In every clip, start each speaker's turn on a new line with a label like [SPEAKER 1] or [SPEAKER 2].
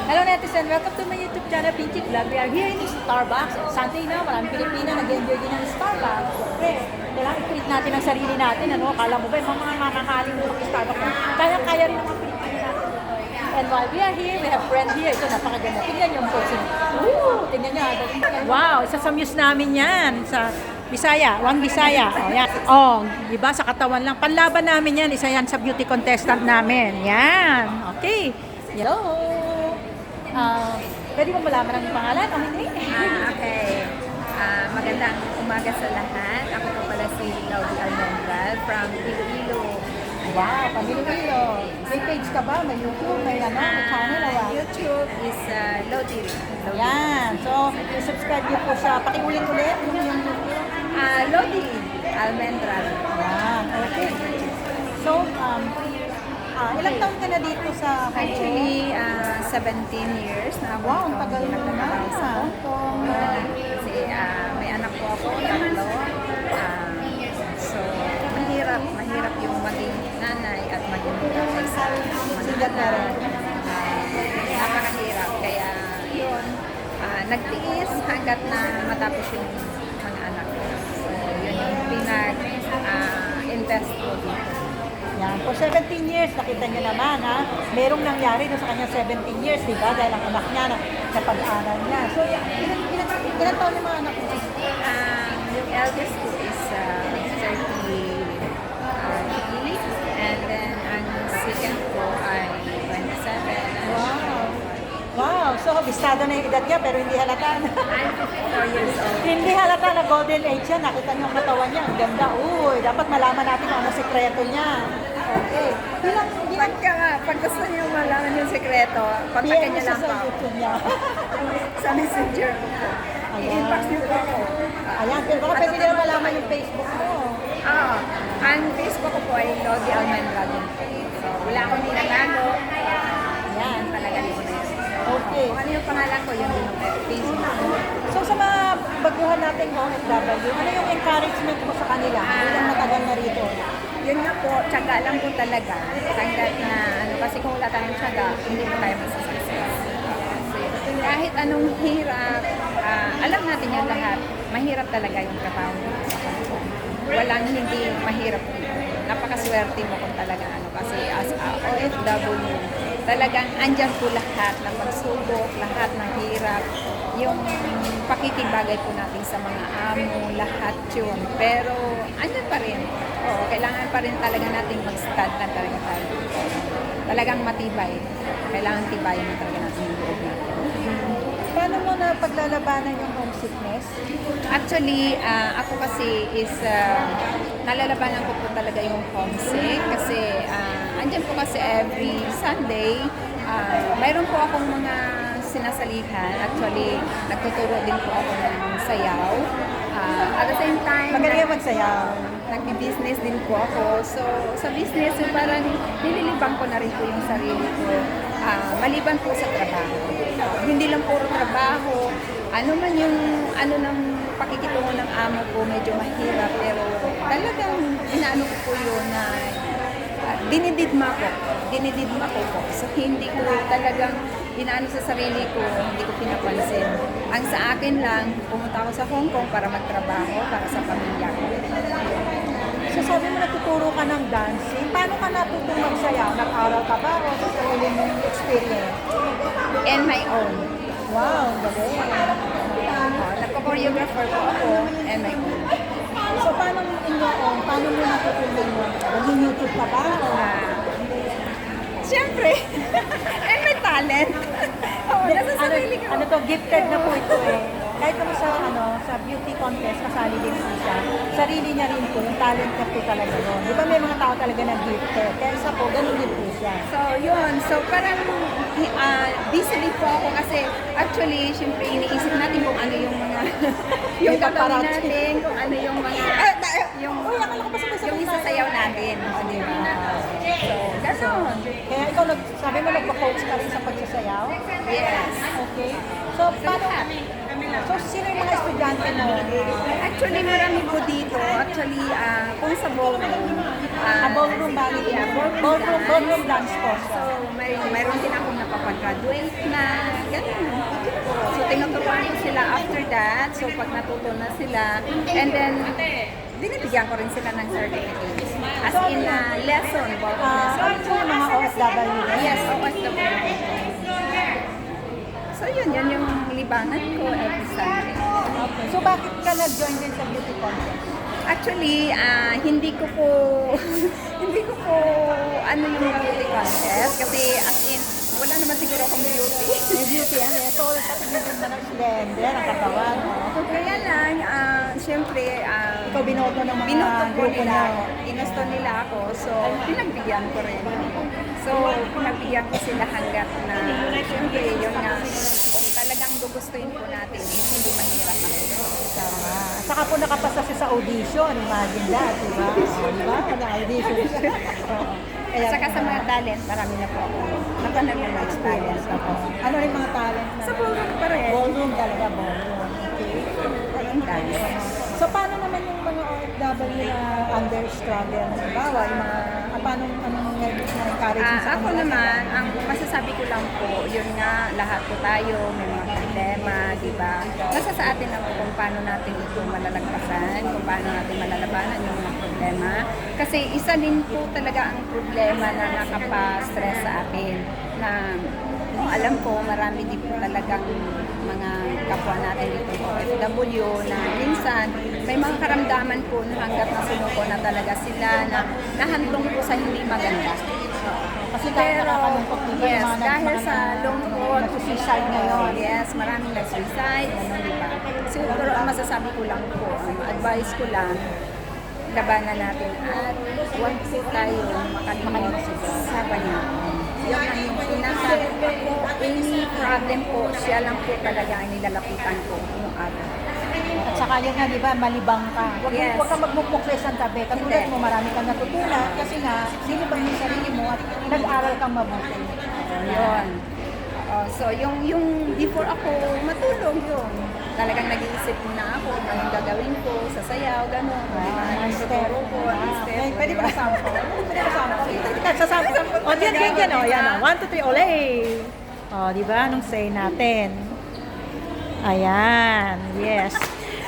[SPEAKER 1] Hello netizen, welcome to my YouTube channel, Pinchik Vlog. We are here in Starbucks. Sunday na, maraming Pilipina nag-enjoy din ng Starbucks. Siyempre, kailangan i-treat natin ang sarili natin. Ano? Akala mo ba, yung mga makakaling mo sa Starbucks, kaya rin naman Pilipina natin. And while we are here, we have friend here. Ito, napakaganda. Tingnan niyo ang posing. Woo! Tingnan niyo. Wow, isa sa muse namin yan. Sa Bisaya, One Bisaya. Oh, yan. Oh, di ba sa katawan lang. Panlaban namin yan. Isa yan sa beauty contestant namin. Yan. Okay. Hello. Pwede mo malaman ang pangalan o hindi?
[SPEAKER 2] Okay. Magandang umaga sa lahat. Ako po pala si Lodi Almendral from Iloilo.
[SPEAKER 1] Wow, pamilyo. May page ka ba? May YouTube? May ano? May channel o what?
[SPEAKER 2] YouTube is Lodi.
[SPEAKER 1] Yan. So, subscribe niyo po siya. Pakiulit-ulit yung YouTube.
[SPEAKER 2] Lodi Almendral.
[SPEAKER 1] Yan. Okay. So, ilang taon ka na dito sa Hong Kong?
[SPEAKER 2] Actually, 17 years na ako.
[SPEAKER 1] Wow, ang tagal mo na.
[SPEAKER 2] nagtatrabaho sa Hong Kong. Kasi may anak po ako, tatlo. So, mahirap yung maging nanay at maging tatay sa
[SPEAKER 1] Sigat na rin.
[SPEAKER 2] napakahirap. Kaya yun, nagtiis hanggat na matapos yung mga anak ko. So, yun yung pinag-invest ko dito.
[SPEAKER 1] Yan. For 17 years, nakita niyo naman, ha? Merong nangyari doon sa kanya 17 years, di ba? Dahil ang anak niya na pag-aaral niya. So, ilan taon yung mga anak mo?
[SPEAKER 2] Yung eldest ko is 30, and then ang second ko ay 27.
[SPEAKER 1] Wow. Wow. So, bistado na yung edad niya, pero hindi halata.
[SPEAKER 2] I'm 54 years old.
[SPEAKER 1] Hindi halata na golden age siya. Nakita niyo ang katawan niya. Ang ganda. Uy, dapat malaman natin kung ano sikreto niya. Okay.
[SPEAKER 2] Pag gusto niyo malaman yung sekreto, kontakin niyo lang
[SPEAKER 1] sa
[SPEAKER 2] po
[SPEAKER 1] YouTube niya.
[SPEAKER 2] sa messenger ko po. I-inbox niyo po ako.
[SPEAKER 1] Ayan, pero baka pwede nila malaman yung Facebook mo.
[SPEAKER 2] Ang Facebook ko po ay Lodi Almendral din po. So, wala akong ninagago.
[SPEAKER 1] Ayan.
[SPEAKER 2] Talaga din po na yun.
[SPEAKER 1] Okay.
[SPEAKER 2] Kung ano yung pangalan ko, yun din po. Facebook.
[SPEAKER 1] So sa mga baguhan natin OFW, ano yung encouragement mo sa kanila? Ilang matagal na rito?
[SPEAKER 2] Yun nga po, tiyaga lang po talaga. Hanggat na, kasi kung wala tayong tiyaga, hindi po tayo masasuccess. Kahit anong hirap, alam natin yan lahat, mahirap talaga yung trabaho dito sa Hong Kong. Walang hindi mahirap dito. Napakaswerte mo kung talaga kasi as a OFW, talagang andyan po lahat ng pagsubok, lahat ng hirap, yung pakikibagay po natin sa mga amo, lahat yun. Pero andyan pa rin. Oo, kailangan pa rin talaga natin mag-stand na talaga tayo. Talagang matibay. Kailangan tibayin na talaga natin yung loob natin.
[SPEAKER 1] Paano mo na paglalabanan yung homesickness?
[SPEAKER 2] Actually, ako kasi is nalalabanan ko po talaga yung homesick kasi andyan po kasi every Sunday mayroon po akong mga sinasalihan. Actually, nagtuturo din po ako ng sayaw. At the same time,
[SPEAKER 1] Magaling ka magsayaw.
[SPEAKER 2] nagbi-business din po ako. So, sa business, so parang nililibang ko na rin po yung sarili ko. Maliban po sa trabaho. Hindi lang puro trabaho. Ano man yung, ng pakikitungo ng amo ko, medyo mahirap. Pero talagang inaano ko po yun na dinididma ko po. So, hindi ko talagang inaano sa sarili ko, hindi ko pinapansin. Ang sa akin lang, pumunta ako sa Hong Kong para magtrabaho, para sa pamilya ko.
[SPEAKER 1] So sabi mo natuturo ka ng dancing. Paano ka natutong magsayaw? Nag-aral ka ba o sa sarili mong experience?
[SPEAKER 2] And my own.
[SPEAKER 1] Wow, galing.
[SPEAKER 2] Nagpo-choreographer po ako and my own.
[SPEAKER 1] So paano mo paano mo natutunan mo? Nag-YouTube ka ba? O
[SPEAKER 2] Siyempre, and may talent. Nasa sarili ko.
[SPEAKER 1] Ano to, gifted na po ito eh. Kahit kamo sa beauty contest, kasali din po siya. Sarili niya rin po, yung talent niya po talaga yun. Di ba may mga tao talaga na gifted? Kaya isa po, ganun din po siya.
[SPEAKER 2] So, yun. So, parang busy din po ako kasi actually, siyempre, iniisip natin kung ano yung mga yung gagawin natin, kung ano yung mga yung isasayaw natin. Di ba? So, gano'n.
[SPEAKER 1] Kaya ikaw, sabi mo nagpa-coach ka rin sa pagsasayaw?
[SPEAKER 2] Yes.
[SPEAKER 1] Okay. So, paano? So, sino yung mga estudyante mo?
[SPEAKER 2] Actually, marami po dito. Actually, kung sa ballroom,
[SPEAKER 1] Ballroom ballet.
[SPEAKER 2] Yeah,
[SPEAKER 1] Ballroom dance po.
[SPEAKER 2] So, mayroon din akong napapag-graduate na ganun. So, tinuturuan ko sila after that. So, pag natuto na sila, and then, binibigyan ko rin sila ng certificate. As in, lesson.
[SPEAKER 1] Ano po yung mga OFW?
[SPEAKER 2] Yes, OFW. So, yun yung libangan ko every Sunday.
[SPEAKER 1] Okay. So, bakit ka nag-join din sa beauty contest?
[SPEAKER 2] Actually, hindi ko po ano yung beauty contest kasi as in wala naman siguro akong beauty.
[SPEAKER 1] May beauty yan. So, patigil din mo ng slender, ang katawan.
[SPEAKER 2] Kaya lang, syempre,
[SPEAKER 1] Ikaw binoto ng mga
[SPEAKER 2] binoto po
[SPEAKER 1] grupo
[SPEAKER 2] nila
[SPEAKER 1] na.
[SPEAKER 2] ako. Inusto nila ako. So, pinagbigyan ko rin. So, pinagbigyan ko sila hanggat na, syempre, yun nga, kung talagang gugustuhin po natin, is hindi mahirap na ito.
[SPEAKER 1] Tama. Saka po nakapasa siya sa audition. Imagine that, di ba? Diba? Na-audition siya. Oo.
[SPEAKER 2] At saka sa mga talent, marami na po ako. Napanood na mga talent.
[SPEAKER 1] Ano rin mga talent na?
[SPEAKER 2] Sa ballroom pa rin.
[SPEAKER 1] Ballroom talaga, ballroom. Okay.
[SPEAKER 2] Ballroom dance.
[SPEAKER 1] So, paano naman yung mga OFW na under struggle? Halimbawa, yung mga, paano, anong na-encourage mo sa
[SPEAKER 2] Ako
[SPEAKER 1] kanila?
[SPEAKER 2] naman, ang masasabi ko lang po, yun nga, lahat po tayo, may mga problema, di ba? Nasa sa atin lang po kung paano natin ito malalagpasan, kung paano natin malalabanan yung mga problema. Kasi isa din po talaga ang problema na nakapa-stress sa atin, na alam ko, marami din po talagang mga kapwa natin dito sa OFW na minsan may mga karamdaman po na hanggat nasunuko na talaga sila na nahandong po sa hindi maganda.
[SPEAKER 1] Kasi dahil nakakalungkot din ba yung
[SPEAKER 2] Yes,
[SPEAKER 1] mga
[SPEAKER 2] dahil sa lungkot,
[SPEAKER 1] nag-suicide ngayon.
[SPEAKER 2] Yes, maraming nag-suicide, ano, di ba? Siguro ang masasabi ko lang po, ang advice ko lang, labanan natin at huwag po tayo makalimot sa Panginoon. Yun ang pinaka, any problem po, siya lang po talaga ang nilalapitan ko yung araw.
[SPEAKER 1] At saka yun nga, di ba, malibang ka.
[SPEAKER 2] Yes.
[SPEAKER 1] Huwag kang magmukmuk sa isang tabi. Katulad
[SPEAKER 2] Hindi.
[SPEAKER 1] mo, marami kang natutunan kasi nga, sinibang yung sarili mo at nag-aral kang mabuti.
[SPEAKER 2] Yun. So, yung before ako matulog yun. Talagang nag-iisip na ako anong gagawin ko sa sayaw, gano'n. Tuturo ko, step.
[SPEAKER 1] Pwede ba sample? Pwede ba sample? Sa sample. O, yan. O, yan. 1, 2, 3, ole! O, di ba? Anong say natin? Ayan. Yes.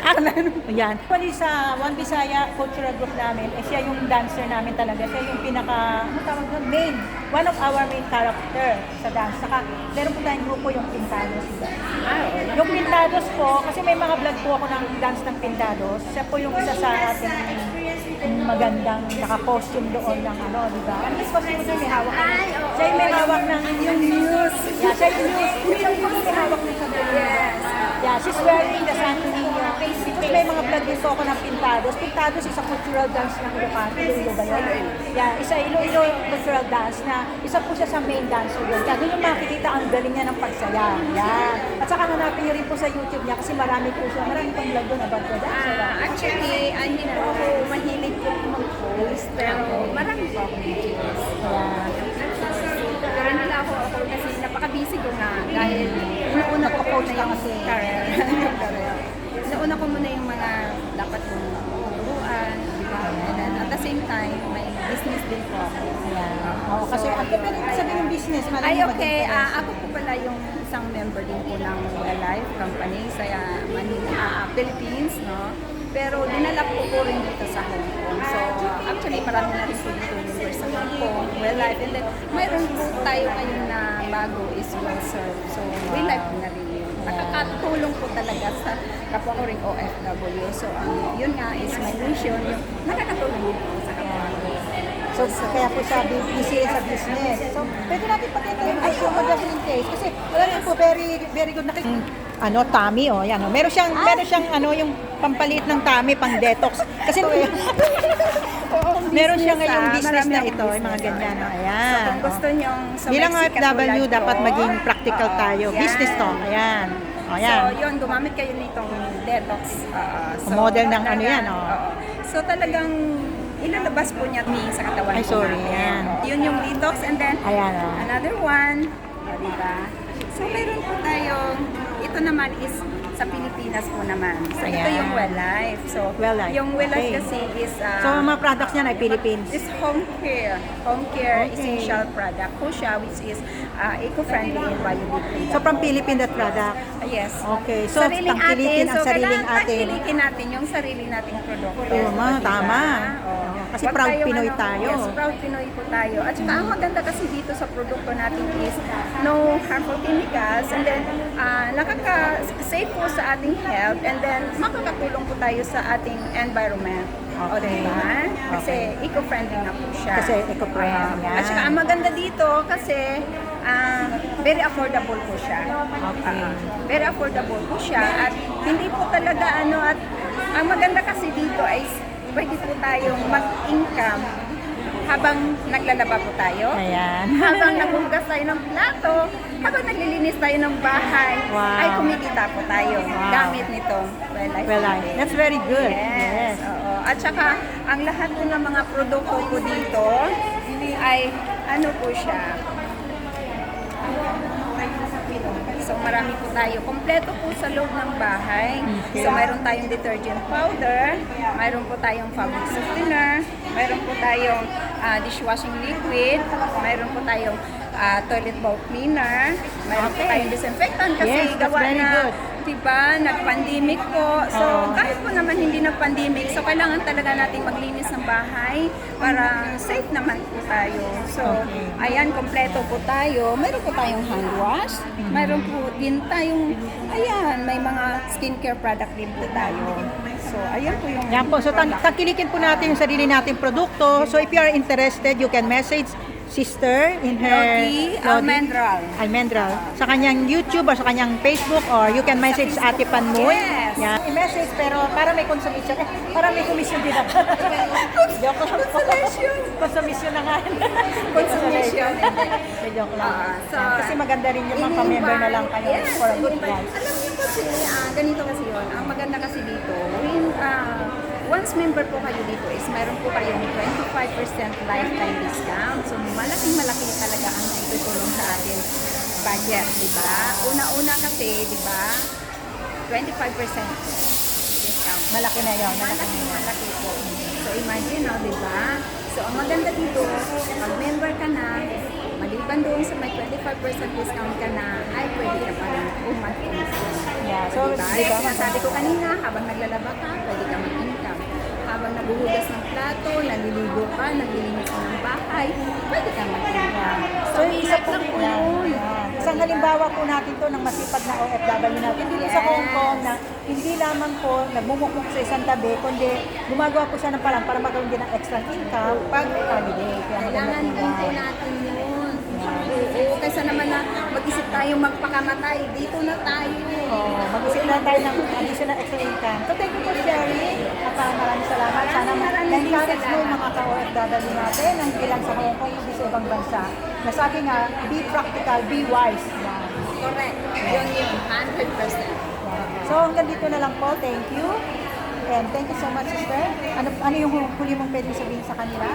[SPEAKER 1] Ayan. Actually sa One Bisaya Cultural Group namin, siya yung dancer namin talaga. Siya yung pinaka, ano tawag doon? Main. One of our main character sa dance. Saka, meron po tayong grupo yung Pintados. Yung Pintados po, kasi may mga vlog po ako ng dance ng Pintados. Siya po yung isa sa ating magandang naka-costume doon ng ano, di ba? Ano yung costume doon? May hawak ng... Siya yung may hawak ng... Yung news. Yeah, siya yung news. Siya yung may hawak ng sandaling. Yes. Yeah, she's wearing the Santo Niño. Tapos may mga vlog din po ako ng Pintados. Pintados is a cultural dance ng Ilocano. Iloilo ba yun? Yeah, isa Iloilo cultural dance na isa po siya sa main dancer doon. Kaya doon yung makikita ang galing niya ng pagsaya. Yan. At saka hanapin niyo rin po sa YouTube niya kasi marami po siya. Marami pang vlog doon about the dancer.
[SPEAKER 2] Actually, hindi po ako mahilig po mag-post, pero marami po ako videos. Pero nila ako kasi napaka-busy ko nga dahil una ko po na yung career. Nauna ko muna yung mga dapat kong turuan, di ba? And then at the same time, may business din po ako.
[SPEAKER 1] Oo, kasi ang pwede sabihin ng business,
[SPEAKER 2] Ay,
[SPEAKER 1] marami
[SPEAKER 2] okay. Ako po pala yung isang member din po ng Life Company sa Manila, Philippines, no? Pero dinala po rin dito sa Hong Kong. So, actually, marami na rin po dito members sa Hong Kong, Life. And then, mayroon po tayo ngayon na bago is Well-Serve. So, Life na rin yun. Nakakatulong po talaga sa kapwa ko rin OFW. So, yun nga is my mission. Yung nakakatulong din po sa kapwa ko.
[SPEAKER 1] So, kaya po siya busy rin sa business. So, pwede natin pakita yung video mo just in case. Kasi, wala niyo po, very good ano, tummy, oh, yan, oh. Meron siyang, ano, yung pampaliit ng tummy, pang detox. Kasi, meron siya ngayong business na ito, yung mga ganyan, oh. Ayan.
[SPEAKER 2] So, kung gusto niyo sa
[SPEAKER 1] Bilang
[SPEAKER 2] Mexican
[SPEAKER 1] OFW,
[SPEAKER 2] tulad
[SPEAKER 1] dapat
[SPEAKER 2] ko,
[SPEAKER 1] maging practical tayo.
[SPEAKER 2] yan.
[SPEAKER 1] Business to, ayan. O, ayan.
[SPEAKER 2] So, yun, gumamit kayo nitong detox.
[SPEAKER 1] Model ng ano yan, oh.
[SPEAKER 2] oo. So, talagang ilalabas po niya sa katawan
[SPEAKER 1] Ay,
[SPEAKER 2] po
[SPEAKER 1] sorry,
[SPEAKER 2] natin.
[SPEAKER 1] yan.
[SPEAKER 2] Yun yung detox and then
[SPEAKER 1] Ayan, oh.
[SPEAKER 2] another one. Diba? So, meron po tayong, ito naman is sa Pilipinas po naman. So ito
[SPEAKER 1] Ayan.
[SPEAKER 2] yung Well Life. So
[SPEAKER 1] Well Life.
[SPEAKER 2] yung Well Life
[SPEAKER 1] Okay.
[SPEAKER 2] kasi is
[SPEAKER 1] So, ang mga products niya ay Philippines.
[SPEAKER 2] is home care. Home care
[SPEAKER 1] Okay.
[SPEAKER 2] essential product po siya, which is eco-friendly and biodegradable.
[SPEAKER 1] So, from Philippine that product.
[SPEAKER 2] Yes.
[SPEAKER 1] Okay. So,
[SPEAKER 2] Sariling
[SPEAKER 1] tangkilikin ang sariling
[SPEAKER 2] kailangan
[SPEAKER 1] atin.
[SPEAKER 2] tangkilikin natin yung sarili nating produkto.
[SPEAKER 1] Tama,
[SPEAKER 2] Diba?
[SPEAKER 1] tama.
[SPEAKER 2] Oo.
[SPEAKER 1] Kasi
[SPEAKER 2] Huwag
[SPEAKER 1] proud
[SPEAKER 2] tayong
[SPEAKER 1] Pinoy tayo.
[SPEAKER 2] Yes, proud Pinoy po tayo. At saka ang maganda kasi dito sa produkto natin is no harmful chemicals, and then nakaka-safe po sa ating health, and then makakatulong po tayo sa ating environment. O,
[SPEAKER 1] Okay.
[SPEAKER 2] diba? Kasi
[SPEAKER 1] Okay.
[SPEAKER 2] eco-friendly na po siya.
[SPEAKER 1] Kasi eco-friendly, yan.
[SPEAKER 2] At saka ang maganda dito kasi very affordable po siya.
[SPEAKER 1] Okay.
[SPEAKER 2] Very affordable po siya, at hindi po talaga at ang maganda kasi dito ay pwede po tayong mag-income habang naglalaba po tayo.
[SPEAKER 1] Ayan.
[SPEAKER 2] Habang naghuhugas tayo ng plato, habang naglilinis tayo ng bahay,
[SPEAKER 1] Wow.
[SPEAKER 2] ay kumikita po tayo
[SPEAKER 1] Wow.
[SPEAKER 2] gamit nitong Well Life.
[SPEAKER 1] Well,
[SPEAKER 2] natin.
[SPEAKER 1] that's very good.
[SPEAKER 2] Yes. Oo. At saka, ang lahat po ng mga produkto po dito ay po siya. So marami po tayo. Kompleto po sa loob ng bahay.
[SPEAKER 1] Okay.
[SPEAKER 2] So mayroon tayong detergent powder, mayroon po tayong fabric softener, mayroon po tayong dishwashing liquid, mayroon po tayong toilet bowl cleaner, mayroon po
[SPEAKER 1] Okay.
[SPEAKER 2] tayong disinfectant kasi
[SPEAKER 1] Yes, that's
[SPEAKER 2] gawa
[SPEAKER 1] very
[SPEAKER 2] na,
[SPEAKER 1] good.
[SPEAKER 2] diba, nag-pandemic po. So
[SPEAKER 1] Oo.
[SPEAKER 2] kahit po naman hindi nag-pandemic, so kailangan talaga nating maglinis ng bahay para safe naman po tayo. So
[SPEAKER 1] Okay.
[SPEAKER 2] ayan, kompleto po tayo. Mayroon po tayong hand wash, mayroon po din tayong, may mga skincare product din po tayo. So ayan po yung
[SPEAKER 1] Yan po. So, tangkilikin po natin yung sarili nating produkto. So, if you are interested, you can message sister in her
[SPEAKER 2] Lodi Almendral.
[SPEAKER 1] Almendral. Sa kanyang YouTube or sa kanyang Facebook, or you can message Ate Panmoy.
[SPEAKER 2] Yes.
[SPEAKER 1] Yan. I-message pero para may consumption. Para may commission din ako. Joke lang po. Consumption na nga.
[SPEAKER 2] Consumption.
[SPEAKER 1] Joke lang.
[SPEAKER 2] So,
[SPEAKER 1] Kasi maganda rin yung mga member na lang kayo
[SPEAKER 2] Yes,
[SPEAKER 1] for a good
[SPEAKER 2] ini-invite.
[SPEAKER 1] price.
[SPEAKER 2] Alam niyo kasi, ganito kasi yun. Ang maganda kasi dito, once member po kayo dito is meron po kayong 25% lifetime discount. So malaking-malaki talaga ang naitutulong sa atin budget, di ba? Una-una kasi, di ba, 25% discount.
[SPEAKER 1] Malaki na yun. Malaki na yun.
[SPEAKER 2] Malaki po. So imagine, di ba? So ang maganda dito, pag member ka na, maliban doon sa may 25% discount ka na, ay pwede ka pa rin umat-umat.
[SPEAKER 1] Yeah. So,
[SPEAKER 2] Diba?
[SPEAKER 1] di ba?
[SPEAKER 2] Sabi ko kanina, habang naglalaba ka, pwede ka mag-income. Habang naguhugas ng plato, naliligo ka, naglilinis ka ng bahay, pwede ka mag-income. So,
[SPEAKER 1] isa
[SPEAKER 2] ingat
[SPEAKER 1] po
[SPEAKER 2] lang po
[SPEAKER 1] yan.
[SPEAKER 2] yun.
[SPEAKER 1] Yan. Isang halimbawa po natin to ng masipag na OFW natin dito sa
[SPEAKER 2] Yes.
[SPEAKER 1] Hong Kong na hindi lamang po nagmumukmuk sa isang tabi, kundi gumagawa po siya ng parang para magawin din ng extra income pag holiday. Kaya
[SPEAKER 2] Kailangan
[SPEAKER 1] maganda
[SPEAKER 2] din
[SPEAKER 1] po
[SPEAKER 2] po
[SPEAKER 1] yan.
[SPEAKER 2] natin yun. Oo, kaysa naman na mag-isip tayo magpakamatay, dito na tayo.
[SPEAKER 1] Oh, mag-isip na tayo ng additional extra income. So thank you for sharing. At maraming salamat. Sana
[SPEAKER 2] Maraming
[SPEAKER 1] na-encourage mo
[SPEAKER 2] salamat.
[SPEAKER 1] yung mga ka-OFW natin na hindi lang sa Hong Kong, hindi sa ibang bansa. Na sabi nga, be practical, be wise. Yan.
[SPEAKER 2] Correct. Yun yun, 100%.
[SPEAKER 1] So hanggang dito na lang po. Thank you. And thank you so much, sister. Ano yung huli mong pwedeng sabihin sa kanila?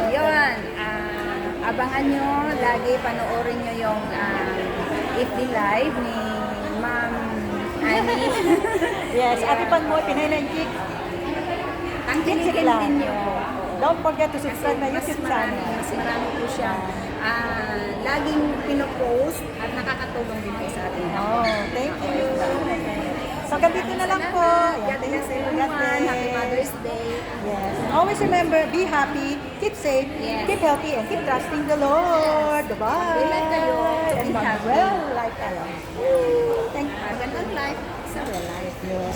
[SPEAKER 2] Yun, abangan nyo, lagi panoorin nyo yung FB Live ni Ma'am Annie.
[SPEAKER 1] Yes, Ate Panmoy, Pinay na Chik.
[SPEAKER 2] Ang
[SPEAKER 1] Chik
[SPEAKER 2] kinikin
[SPEAKER 1] lang.
[SPEAKER 2] din nyo.
[SPEAKER 1] Don't forget to subscribe na YouTube channel.
[SPEAKER 2] Mas marami po siya. Laging pinopost at nakakatulong din po sa atin.
[SPEAKER 1] Oh, thank you. So hanggang dito na lang po.
[SPEAKER 2] God
[SPEAKER 1] Thank
[SPEAKER 2] bless
[SPEAKER 1] you.
[SPEAKER 2] everyone.
[SPEAKER 1] God bless.
[SPEAKER 2] Happy Mother's Day.
[SPEAKER 1] Yes. And always remember, be happy, keep safe,
[SPEAKER 2] Yes.
[SPEAKER 1] keep healthy, and keep trusting the Lord. Bye.
[SPEAKER 2] Mag-well kayo to
[SPEAKER 1] And
[SPEAKER 2] be happy.
[SPEAKER 1] mag-well life tayo. Woo. Thank you.
[SPEAKER 2] Magandang life sa real life.
[SPEAKER 1] Yes.